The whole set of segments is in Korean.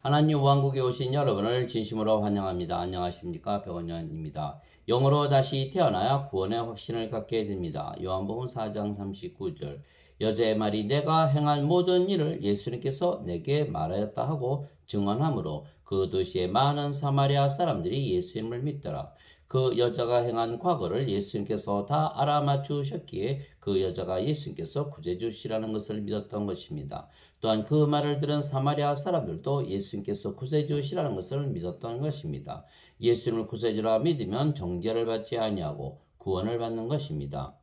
하나님 왕국에 오신 여러분을 진심으로 환영합니다. 안녕하십니까? 백원영입니다. 영으로 다시 태어나야 구원의 확신을 갖게 됩니다. 요한복음 4장 39절. 여자의 말이 내가 행한 모든 일을 예수님께서 내게 말하였다 하고 증언하므로 그 도시에 많은 사마리아 사람들이 예수님을 믿더라. 그 여자가 행한 과거를 예수님께서 다 알아맞추셨기에 그 여자가 예수님께서 구제주시라는 것을 믿었던 것입니다. 또한 그 말을 들은 사마리아 사람들도 예수님께서 구세주시라는 것을 믿었던 것입니다. 예수님을 구세주라 믿으면 정죄를 받지 아니하고 구원을 받는 것입니다.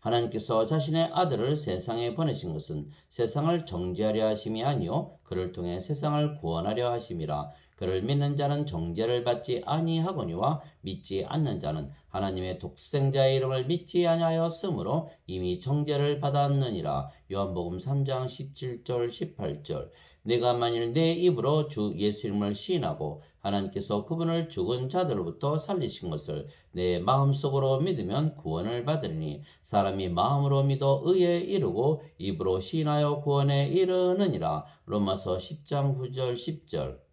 하나님께서 자신의 아들을 세상에 보내신 것은 세상을 정죄하려 하심이 아니요 그를 통해 세상을 구원하려 하심이라. 그를 믿는 자는 정죄를 받지 아니하거니와 믿지 않는 자는 하나님의 독생자의 이름을 믿지 아니하였으므로 이미 정죄를 받았느니라. 요한복음 3장 17절 18절. 내가 만일 내 입으로 주 예수님을 시인하고 하나님께서 그분을 죽은 자들로부터 살리신 것을 내 마음속으로 믿으면 구원을 받으리니 사람이 마음으로 믿어 의에 이르고 입으로 시인하여 구원에 이르느니라. 로마서 10장 9절 10절.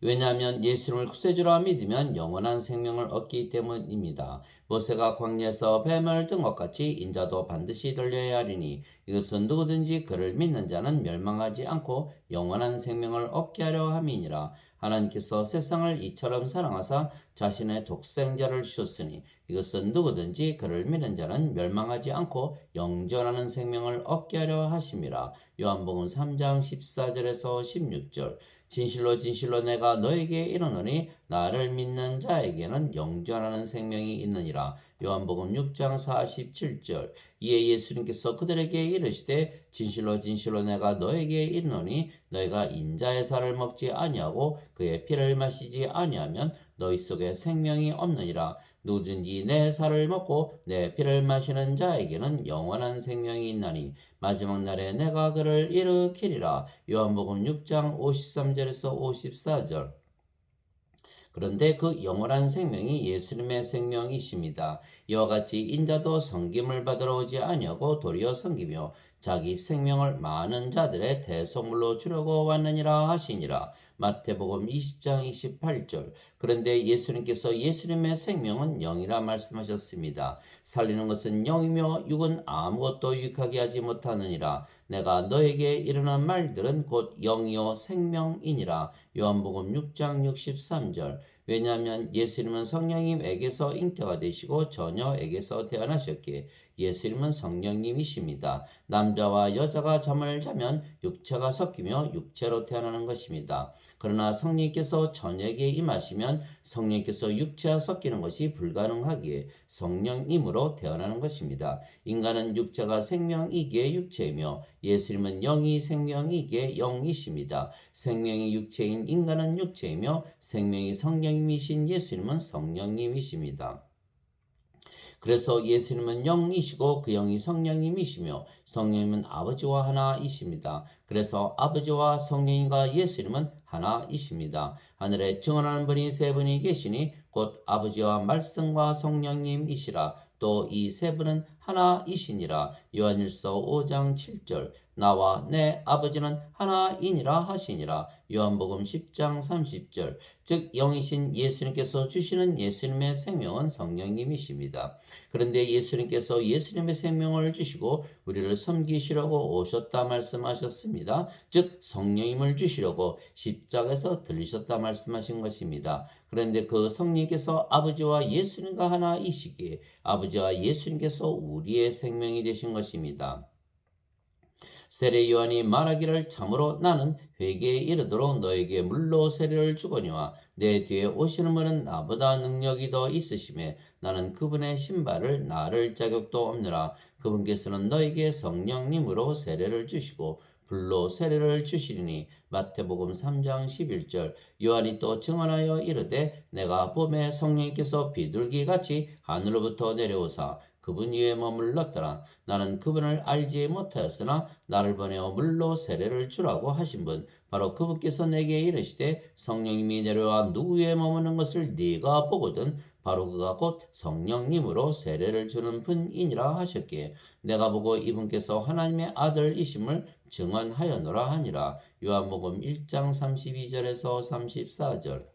왜냐하면 예수님을 구세주라 믿으면 영원한 생명을 얻기 때문입니다. 모세가 광야에서 뱀을 든 것 같이 인자도 반드시 들려야 하리니 이것은 누구든지 그를 믿는 자는 멸망하지 않고 영원한 생명을 얻게 하려 함이니라. 하나님께서 세상을 이처럼 사랑하사 자신의 독생자를 주셨으니 이것은 누구든지 그를 믿는 자는 멸망하지 않고 영존하는 생명을 얻게 하려 하심이라. 요한복음 3장 14절에서 16절. 진실로 진실로 내가 너에게 이르노니 나를 믿는 자에게는 영존하는 생명이 있느니라. 요한복음 6장 47절. 이에 예수님께서 그들에게 이르시되 진실로 진실로 내가 너에게 이르노니 너희가 인자의 살을 먹지 아니하고 그의 피를 마시지 아니하면 너희 속에 생명이 없느니라. 누구든지 내 살을 먹고 내 피를 마시는 자에게는 영원한 생명이 있나니 마지막 날에 내가 그를 일으키리라. 요한복음 6장 53절에서 54절. 그런데 그 영원한 생명이 예수님의 생명이십니다. 이와 같이 인자도 섬김을 받으러 오지 아니하고 도리어 섬기며 자기 생명을 많은 자들의 대속물로 주려고 왔느니라 하시니라. 마태복음 20장 28절. 그런데 예수님께서 예수님의 생명은 영이라 말씀하셨습니다. 살리는 것은 영이며 육은 아무것도 유익하게 하지 못하느니라. 내가 너에게 이르는 말들은 곧 영이요 생명이니라. 요한복음 6장 63절. 왜냐하면 예수님은 성령님에게서 잉태가 되시고 처녀에게서 태어나셨기에 예수님은 성령님이십니다. 남자와 여자가 잠을 자면 육체가 섞이며 육체로 태어나는 것입니다. 그러나 성령께서 처녀에게 임하시면 성령께서 육체와 섞이는 것이 불가능하기에 성령님으로 태어나는 것입니다. 인간은 육체가 생명이기에 육체이며 예수님은 영이 생명이기에 영이십니다. 생명이 육체인 인간은 육체이며 생명이 성령님이신 예수님은 성령님이십니다. 그래서 예수님은 영이시고 그 영이 성령님이시며 성령님은 아버지와 하나이십니다. 그래서 아버지와 성령님과 예수님은 하나이십니다. 하늘에 증언하는 분이 세 분이 계시니 곧 아버지와 말씀과 성령님이시라. 또 이 세 분은 하나이시니라. 요한일서 5장 7절. 나와 내 아버지는 하나이니라 하시니라. 요한복음 10장 30절. 즉 영이신 예수님께서 주시는 예수님의 생명은 성령님이십니다. 그런데 예수님께서 예수님의 생명을 주시고 우리를 섬기시려고 오셨다 말씀하셨습니다. 즉 성령님을 주시려고 십자가에서 들리셨다 말씀하신 것입니다. 그런데 그 성령께서 아버지와 예수님과 하나이시기에 아버지와 예수님께서 우리의 생명이 되신 것입니다. 세례 요한이 말하기를 참으로 나는 회개에 이르도록 너에게 물로 세례를 주거니와 내 뒤에 오시는 분은 나보다 능력이 더 있으심에 나는 그분의 신발을 나를 자격도 없느라. 그분께서는 너에게 성령님으로 세례를 주시고 불로 세례를 주시리니. 마태복음 3장 11절. 요한이 또 증언하여 이르되 내가 봄에 성령님께서 비둘기같이 하늘로부터 내려오사 그분 위에 머물렀더라. 나는 그분을 알지 못하였으나 나를 보내어 물로 세례를 주라고 하신 분 바로 그분께서 내게 이르시되 성령님이 내려와 누구 위에 머무는 것을 네가 보거든 바로 그가 곧 성령님으로 세례를 주는 분이니라 하셨기에 내가 보고 이분께서 하나님의 아들이심을 증언하였노라 하니라. 요한복음 1장 32절에서 34절.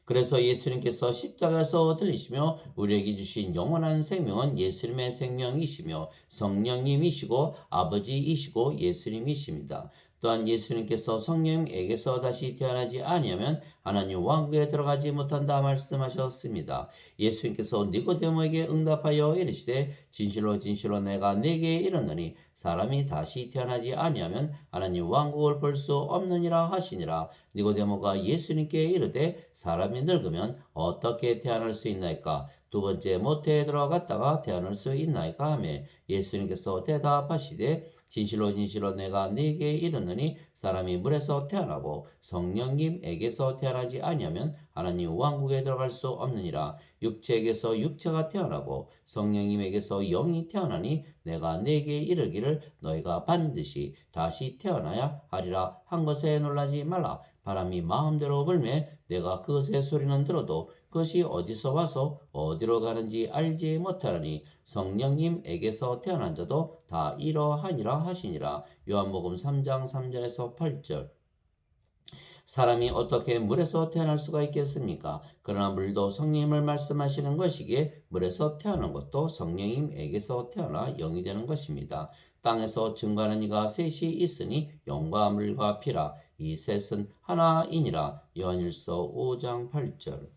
그래서 예수님께서 십자가에서 들리시며 우리에게 주신 영원한 생명은 예수님의 생명이시며 성령님이시고 아버지이시고 예수님이십니다. 또한 예수님께서 성령에게서 다시 태어나지 아니하면 하나님 왕국에 들어가지 못한다 말씀하셨습니다. 예수님께서 니고데모에게 응답하여 이르시되 진실로 진실로 내가 네게 이르노니 사람이 다시 태어나지 아니하면 하나님 왕국을 볼 수 없느니라 하시니라. 니고데모가 예수님께 이르되 사람이 늙으면 어떻게 태어날 수 있나이까? 두 번째 모태에 들어갔다가 태어날 수 있나이까 하며 예수님께서 대답하시되 진실로 진실로 내가 네게 이르노니 사람이 물에서 태어나고 성령님에게서 태어나지 아니하면 하나님 왕국에 들어갈 수 없느니라. 육체에게서 육체가 태어나고 성령님에게서 영이 태어나니 내가 네게 이르기를 너희가 반드시 다시 태어나야 하리라 한 것에 놀라지 말라. 바람이 마음대로 불매 내가 그것의 소리는 들어도 그것이 어디서 와서 어디로 가는지 알지 못하느니 성령님에게서 태어난 자도 다 이러하니라 하시니라. 요한복음 3장 3절에서 8절. 사람이 어떻게 물에서 태어날 수가 있겠습니까? 그러나 물도 성령님을 말씀하시는 것이기에 물에서 태어난 것도 성령님에게서 태어나 영이 되는 것입니다. 땅에서 증거하는 이가 셋이 있으니 영과 물과 피라. 이 셋은 하나이니라. 요한일서 5장 8절.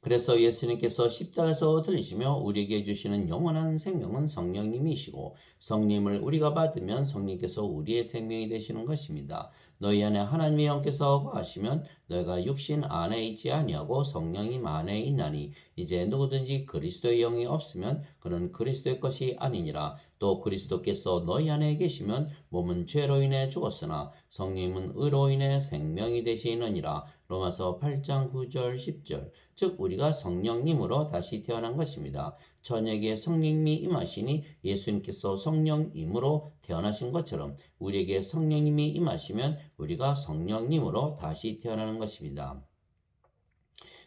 그래서 예수님께서 십자가에서 들리시며 우리에게 주시는 영원한 생명은 성령님이시고 성령님을 우리가 받으면 성령께서 우리의 생명이 되시는 것입니다. 너희 안에 하나님의 영께서 거하시면 너희가 육신 안에 있지 아니하고 성령님 안에 있나니 이제 누구든지 그리스도의 영이 없으면 그는 그리스도의 것이 아니니라. 또 그리스도께서 너희 안에 계시면 몸은 죄로 인해 죽었으나 성령님은 의로 인해 생명이 되시느니라. 로마서 8장 9절 10절. 즉 우리가 성령님으로 다시 태어난 것입니다. 저녁에 성령님이 임하시니 예수님께서 성령님으로 태어나신 것처럼 우리에게 성령님이 임하시면 우리가 성령님으로 다시 태어나는 것입니다.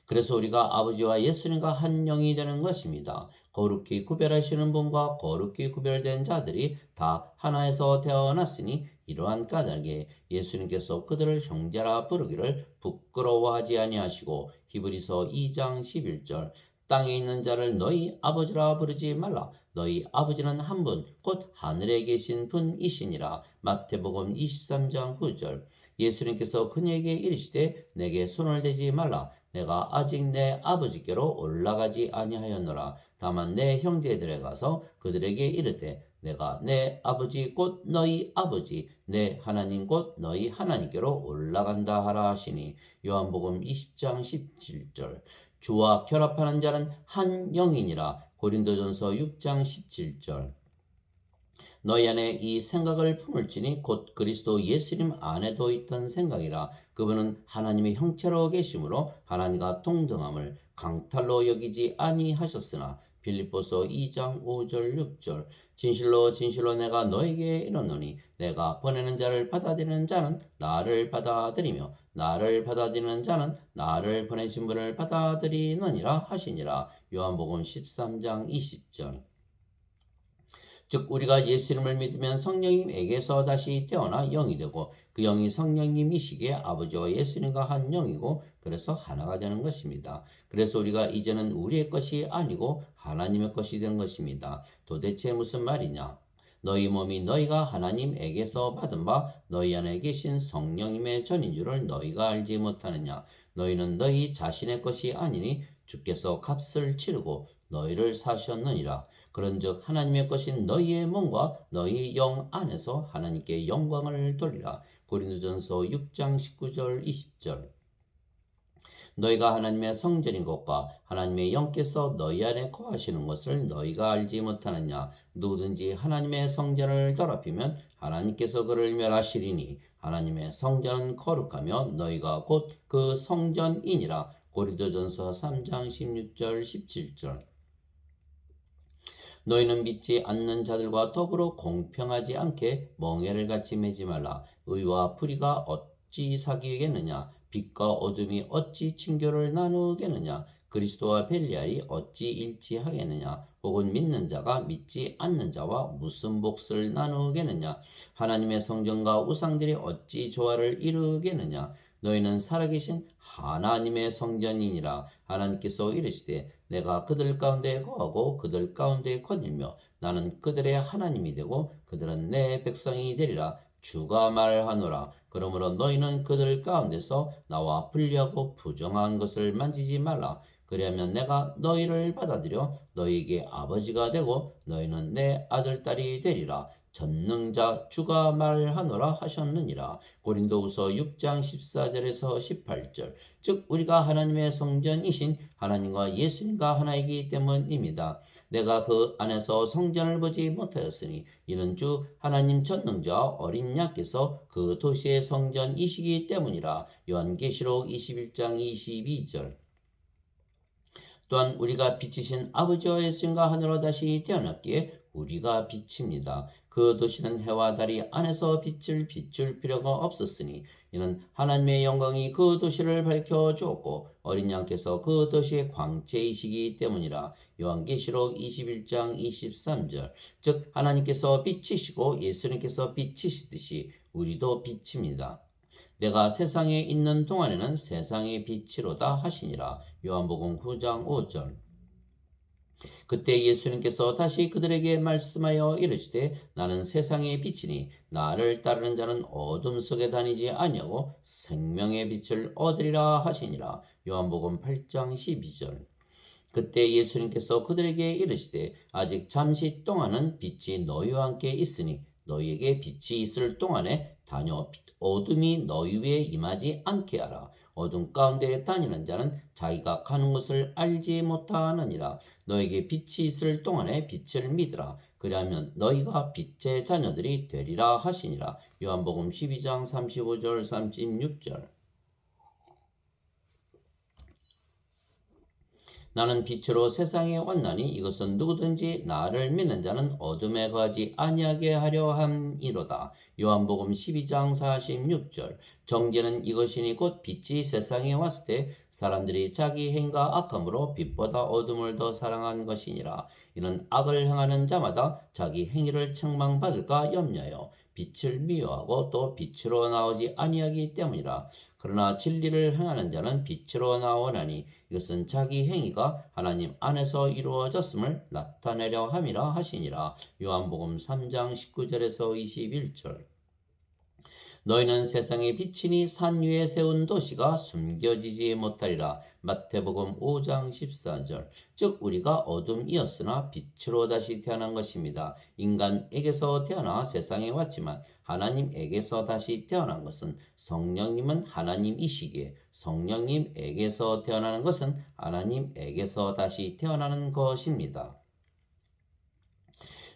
그래서 우리가 아버지와 예수님과 한 영이 되는 것입니다. 거룩히 구별하시는 분과 거룩히 구별된 자들이 다 하나에서 태어났으니 이러한 까닭에 예수님께서 그들을 형제라 부르기를 부끄러워하지 아니하시고 히브리서 2장 11절 땅에 있는 자를 너희 아버지라 부르지 말라. 너희 아버지는 한 분, 곧 하늘에 계신 분이시니라. 마태복음 23장 9절. 예수님께서 그녀에게 이르시되 내게 손을 대지 말라. 내가 아직 내 아버지께로 올라가지 아니하였노라. 다만 내 형제들에 가서 그들에게 이르되 내가 내 아버지 곧 너희 아버지 내 하나님 곧 너희 하나님께로 올라간다 하라 하시니. 요한복음 20장 17절. 주와 결합하는 자는 한 영이니라. 고린도전서 6장 17절. 너희 안에 이 생각을 품을지니 곧 그리스도 예수님 안에도 있던 생각이라. 그분은 하나님의 형체로 계심으로 하나님과 동등함을 강탈로 여기지 아니하셨으나 빌립보서 2장 5절 6절. 진실로 진실로 내가 너에게 이르노니 내가 보내는 자를 받아들이는 자는 나를 받아들이며 나를 받아들이는 자는 나를 보내신 분을 받아들이느니라 하시니라. 요한복음 13장 20절. 즉 우리가 예수님을 믿으면 성령님에게서 다시 태어나 영이 되고 그 영이 성령님이시기에 아버지와 예수님과 한 영이고 그래서 하나가 되는 것입니다. 그래서 우리가 이제는 우리의 것이 아니고 하나님의 것이 된 것입니다. 도대체 무슨 말이냐? 너희 몸이 너희가 하나님에게서 받은 바 너희 안에 계신 성령님의 전인 줄을 너희가 알지 못하느냐? 너희는 너희 자신의 것이 아니니 주께서 값을 치르고 너희를 사셨느니라. 그런즉 하나님의 것인 너희의 몸과 너희 영 안에서 하나님께 영광을 돌리라. 고린도전서 6장 19절 20절. 너희가 하나님의 성전인 것과 하나님의 영께서 너희 안에 거하시는 것을 너희가 알지 못하느냐? 누구든지 하나님의 성전을 더럽히면 하나님께서 그를 멸하시리니 하나님의 성전은 거룩하며 너희가 곧 그 성전이니라. 고린도전서 3장 16절 17절. 너희는 믿지 않는 자들과 더불어 공평하지 않게 멍에를 같이 매지 말라. 의와 불의가 어찌 사귀겠느냐? 빛과 어둠이 어찌 친교를 나누겠느냐? 그리스도와 벨리알이 어찌 일치하겠느냐? 혹은 믿는 자가 믿지 않는 자와 무슨 몫을 나누겠느냐? 하나님의 성전과 우상들이 어찌 조화를 이루겠느냐? 너희는 살아계신 하나님의 성전이니라. 하나님께서 이르시되 내가 그들 가운데 거하고 그들 가운데 거닐며 나는 그들의 하나님이 되고 그들은 내 백성이 되리라. 주가 말하노라. 그러므로 너희는 그들 가운데서 나와 불리하고 부정한 것을 만지지 말라. 그리하면 내가 너희를 받아들여 너희에게 아버지가 되고 너희는 내 아들딸이 되리라. 전능자 주가 말하노라 하셨느니라. 고린도후서 6장 14절에서 18절. 즉 우리가 하나님의 성전이신 하나님과 예수님과 하나이기 때문입니다. 내가 그 안에서 성전을 보지 못하였으니 이는 주 하나님 전능자 어린 양께서 그 도시의 성전이시기 때문이라. 요한계시록 21장 22절. 또한 우리가 빛이신 아버지와 예수님과 하늘로 다시 태어났기에 우리가 빛입니다. 그 도시는 해와 달이 안에서 빛을 비출 필요가 없었으니 이는 하나님의 영광이 그 도시를 밝혀 주었고 어린 양께서 그 도시의 광채이시기 때문이라. 요한계시록 21장 23절. 즉 하나님께서 빛이시고 예수님께서 빛이시듯이 우리도 빛입니다. 내가 세상에 있는 동안에는 세상의 빛이로다 하시니라. 요한복음 9장 5절. 그때 예수님께서 다시 그들에게 말씀하여 이르시되 나는 세상의 빛이니 나를 따르는 자는 어둠 속에 다니지 아니하고 생명의 빛을 얻으리라 하시니라. 요한복음 8장 12절. 그때 예수님께서 그들에게 이르시되 아직 잠시 동안은 빛이 너희와 함께 있으니 너희에게 빛이 있을 동안에 다녀 어둠이 너희 위에 임하지 않게 하라. 어둠 가운데 다니는 자는 자기가 가는 곳을 알지 못하느니라. 너에게 빛이 있을 동안에 빛을 믿으라. 그리하면 너희가 빛의 자녀들이 되리라 하시니라. 요한복음 12장 35절 36절. 나는 빛으로 세상에 왔나니 이것은 누구든지 나를 믿는 자는 어둠에 거하지 아니하게 하려 함이로다. 요한복음 12장 46절. 정죄는 이것이니 곧 빛이 세상에 왔을 때 사람들이 자기 행과 악함으로 빛보다 어둠을 더 사랑한 것이니라. 이는 악을 행하는 자마다 자기 행위를 책망받을까 염려하여 빛을 미워하고 또 빛으로 나오지 아니하기 때문이라. 그러나 진리를 행하는 자는 빛으로 나오나니 이것은 자기 행위가 하나님 안에서 이루어졌음을 나타내려 함이라 하시니라. 요한복음 3장 19절에서 21절. 너희는 세상의 빛이니 산 위에 세운 도시가 숨겨지지 못하리라. 마태복음 5장 14절. 즉 우리가 어둠이었으나 빛으로 다시 태어난 것입니다. 인간에게서 태어나 세상에 왔지만 하나님에게서 다시 태어난 것은 성령님은 하나님이시기에 성령님에게서 태어나는 것은 하나님에게서 다시 태어나는 것입니다.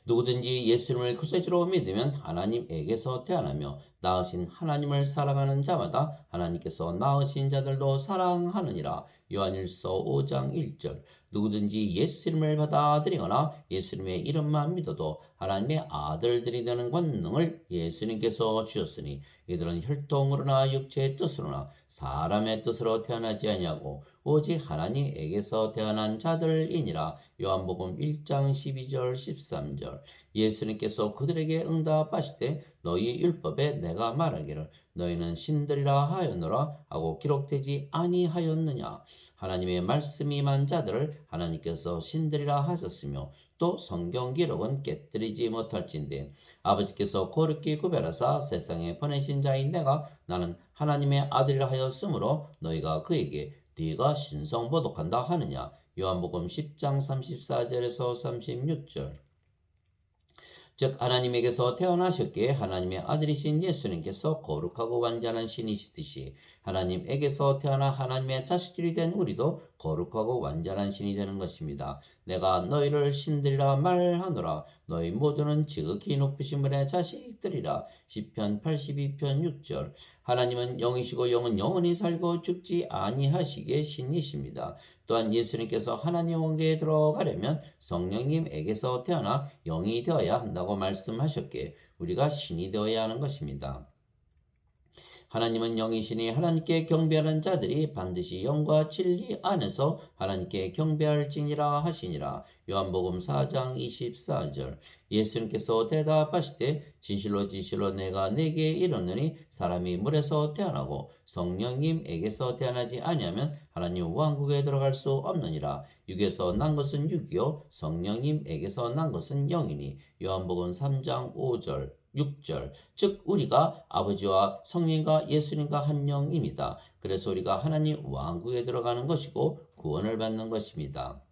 누구든지 예수님을 구세주로 믿으면 하나님에게서 태어나며 낳으신 하나님을 사랑하는 자마다 하나님께서 낳으신 자들도 사랑하느니라. 요한일서 5장 1절. 누구든지 예수님을 받아들이거나 예수님의 이름만 믿어도 하나님의 아들들이 되는 권능을 예수님께서 주셨으니 이들은 혈통으로나 육체의 뜻으로나 사람의 뜻으로 태어나지 아니하고 오직 하나님에게서 태어난 자들이니라. 요한복음 1장 12절 13절. 예수님께서 그들에게 응답하시되 너희 율법에 내가 말하기를 너희는 신들이라 하였노라 하고 기록되지 아니하였느냐. 하나님의 말씀이 임한 자들을 하나님께서 신들이라 하셨으며 또 성경 기록은 깨뜨리지 못할진대 아버지께서 거룩히 구별하사 세상에 보내신 자인 내가 나는 하나님의 아들이라 하였으므로 너희가 그에게 네가 신성모독한다 하느냐. 요한복음 10장 34절에서 36절. 즉 하나님에게서 태어나셨기에 하나님의 아들이신 예수님께서 거룩하고 완전한 신이시듯이 하나님에게서 태어나 하나님의 자식들이 된 우리도 거룩하고 완전한 신이 되는 것입니다. 내가 너희를 신들이라 말하노라. 너희 모두는 지극히 높으신 분의 자식들이라. 시편 82편 6절. 하나님은 영이시고 영은 영원히 살고 죽지 아니하시기에 신이십니다. 또한 예수님께서 하나님 원계에 들어가려면 성령님에게서 태어나 영이 되어야 한다고 말씀하셨기에 우리가 신이 되어야 하는 것입니다. 하나님은 영이시니 하나님께 경배하는 자들이 반드시 영과 진리 안에서 하나님께 경배할지니라 하시니라. 요한복음 4장 24절. 예수님께서 대답하시되 진실로 진실로 내가 네게 이르노니 사람이 물에서 태어나고 성령님에게서 태어나지 아니하면 하나님 왕국에 들어갈 수 없느니라. 육에서 난 것은 육이요 성령님에게서 난 것은 영이니. 요한복음 3장 5절 6절. 즉 우리가 아버지와 성령과 예수님과 한 영입니다. 그래서 우리가 하나님 왕국에 들어가는 것이고 구원을 받는 것입니다.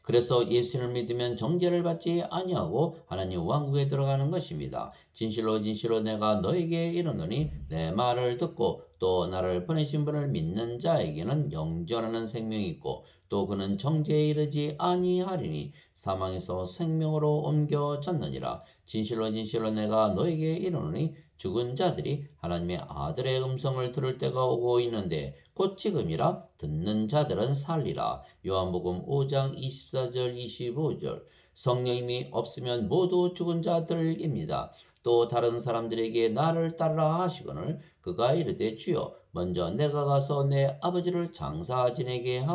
그래서 예수를 믿으면 정죄를 받지 아니하고 하나님 왕국에 들어가는 것입니다. 진실로 진실로 내가 너에게 이르노니 내 말을 듣고 또 나를 보내신 분을 믿는 자에게는 영존하는 생명이 있고 또 그는 정죄에 이르지 아니하리니 사망에서 생명으로 옮겨졌느니라. 진실로 진실로 내가 너에게 이르노니 죽은 자들이 하나님의 아들의 음성을 들을 때가 오고 있는데 곧 지금이라. 듣는 자들은 살리라. 요한복음 5장 24절 25절. 성령님이 없으면 모두 죽은 자들입니다. 또 다른 사람들에게 나를 따르라 하시거늘 그가 이르되 주여 먼저 내가 가서 내 아버지를 장사 지내게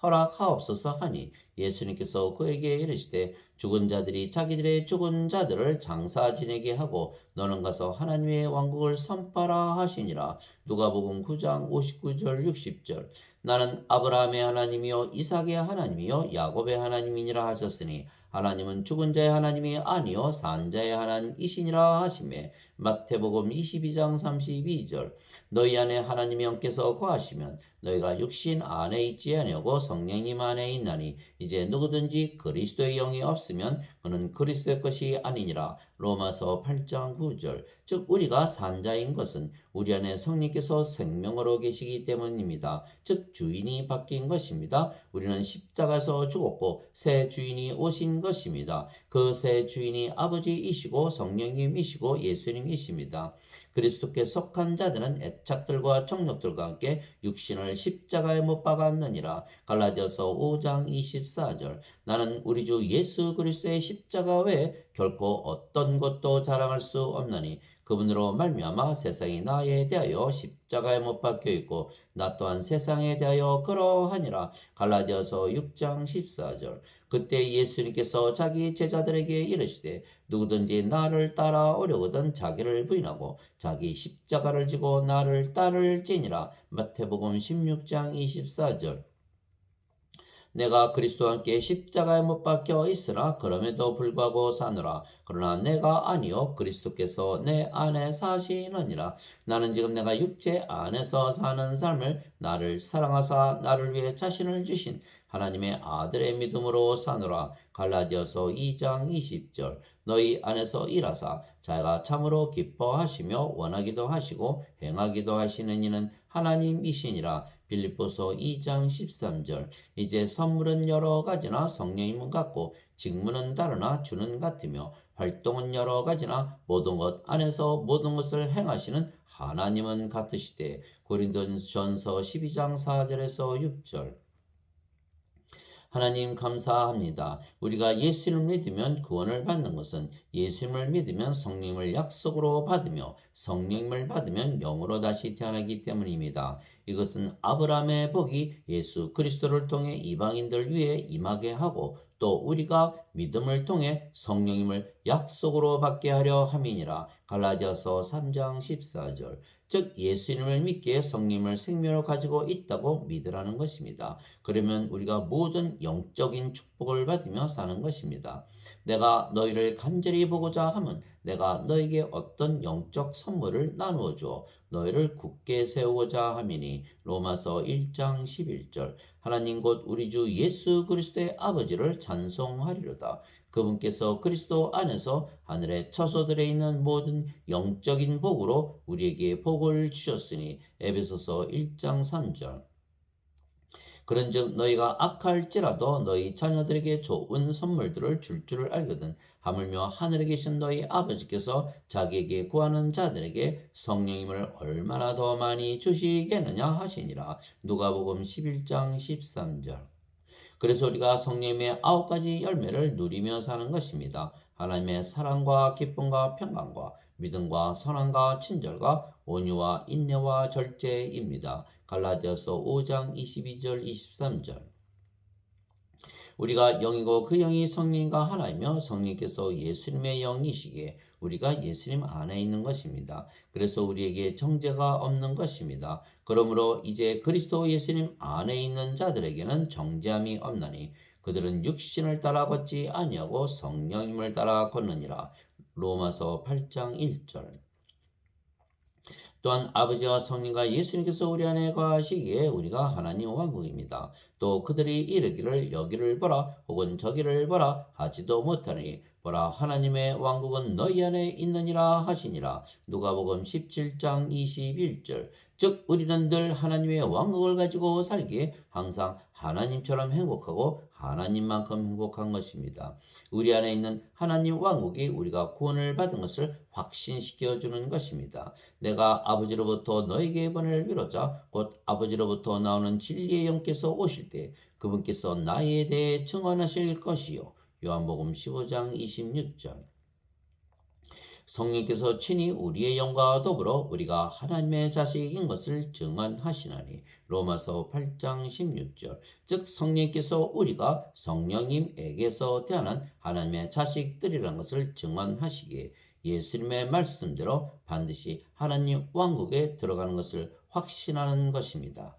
허락하옵소서 하니 예수님께서 그에게 이르시되 죽은 자들이 자기들의 죽은 자들을 장사 지내게 하고 너는 가서 하나님의 왕국을 선포하라 하시니라. 누가복음 9장 59절 60절. 나는 아브라함의 하나님이요 이삭의 하나님이요 야곱의 하나님이니라 하셨으니 하나님은 죽은 자의 하나님이 아니요 산 자의 하나님이시니라 하시매. 마태복음 22장 32절. 너희 안에 하나님의 영께서 거하시면 너희가 육신 안에 있지 아니하고 성령님 안에 있나니 이제 누구든지 그리스도의 영이 없으면 그는 그리스도의 것이 아니니라. 로마서 8장 9절. 즉 우리가 산자인 것은 우리 안에 성령께서 생명으로 계시기 때문입니다. 즉 주인이 바뀐 것입니다. 우리는 십자가에서 죽었고 새 주인이 오신 것입니다. 그 새 주인이 아버지이시고 성령님이시고 예수님이십니다. 그리스도께 속한 자들은 애착들과 정욕들과 함께 육신을 십자가에 못 박았느니라. 갈라디아서 5장 24절. 나는 우리 주 예수 그리스도의 십자가 외에 결코 어떤 것도 자랑할 수 없나니 그분으로 말미암아 세상이 나에 대하여 십자가에 못 박혀 있고 나 또한 세상에 대하여 그러하니라. 갈라디아서 6장 14절. 그때 예수님께서 자기 제자들에게 이르시되 누구든지 나를 따라오려거든 자기를 부인하고 자기 십자가를 지고 나를 따를지니라. 마태복음 16장 24절. 내가 그리스도와 함께 십자가에 못 박혀 있으나 그럼에도 불구하고 사노라. 그러나 내가 아니요 그리스도께서 내 안에 사시느니라. 나는 지금 내가 육체 안에서 사는 삶을 나를 사랑하사 나를 위해 자신을 주신 하나님의 아들의 믿음으로 사노라. 갈라디아서 2장 20절. 너희 안에서 일하사 자가 참으로 기뻐하시며 원하기도 하시고 행하기도 하시는 이는 하나님이시니라. 빌립보서 2장 13절. 이제 선물은 여러 가지나 성령님은 같고 직무는 다르나 주는 같으며 활동은 여러 가지나 모든 것 안에서 모든 것을 행하시는 하나님은 같으시되. 고린도전서 12장 4절에서 6절. 하나님 감사합니다. 우리가 예수님을 믿으면 구원을 받는 것은 예수님을 믿으면 성령님을 약속으로 받으며 성령님을 받으면 영으로 다시 태어나기 때문입니다. 이것은 아브라함의 복이 예수 그리스도를 통해 이방인들 위해 임하게 하고 또 우리가 믿음을 통해 성령님을 약속으로 받게 하려 함이니라. 갈라디아서 3장 14절. 즉 예수님을 믿기에 성령님을 생명으로 가지고 있다고 믿으라는 것입니다. 그러면 우리가 모든 영적인 축복을 받으며 사는 것입니다. 내가 너희를 간절히 보고자 함은 내가 너에게 어떤 영적 선물을 나누어 주어 너희를 굳게 세우고자 함이니. 로마서 1장 11절. 하나님 곧 우리 주 예수 그리스도의 아버지를 찬송하리로다. 그분께서 그리스도 안에서 하늘의 처소들에 있는 모든 영적인 복으로 우리에게 복을 주셨으니. 에베소서 1장 3절. 그런즉 너희가 악할지라도 너희 자녀들에게 좋은 선물들을 줄 줄을 알거든 하물며 하늘에 계신 너희 아버지께서 자기에게 구하는 자들에게 성령님을 얼마나 더 많이 주시겠느냐 하시니라. 누가복음 11장 13절. 그래서 우리가 성령님의 9가지 열매를 누리며 사는 것입니다. 하나님의 사랑과 기쁨과 평강과 믿음과 선함과 친절과 온유와 인내와 절제입니다. 갈라디아서 5장 22절 23절. 우리가 영이고 그 영이 성령과 하나이며 성령께서 예수님의 영이시기에 우리가 예수님 안에 있는 것입니다. 그래서 우리에게 정죄가 없는 것입니다. 그러므로 이제 그리스도 예수님 안에 있는 자들에게는 정죄함이 없나니 그들은 육신을 따라 걷지 아니하고 성령님을 따라 걷느니라. 로마서 8장 1절. 또한 아버지와 성령과 예수님께서 우리 안에 거하시기에 우리가 하나님 왕국입니다. 또 그들이 이르기를 여기를 보라 혹은 저기를 보라 하지도 못하니 보라 하나님의 왕국은 너희 안에 있느니라 하시니라. 누가복음 17장 21절. 즉 우리는 늘 하나님의 왕국을 가지고 살기에 항상 하나님처럼 행복하고 하나님만큼 행복한 것입니다. 우리 안에 있는 하나님 왕국이 우리가 구원을 받은 것을 확신시켜 주는 것입니다. 내가 아버지로부터 너에게 번을 비로자 곧 아버지로부터 나오는 진리의 영께서 오실 때 그분께서 나에 대해 증언하실 것이요. 요한복음 15장 26절. 성령께서 친히 우리의 영과 더불어 우리가 하나님의 자식인 것을 증언하시나니. 로마서 8장 16절. 즉 성령께서 우리가 성령님에게서 태어난 하나님의 자식들이라는 것을 증언하시기에 예수님의 말씀대로 반드시 하나님 왕국에 들어가는 것을 확신하는 것입니다.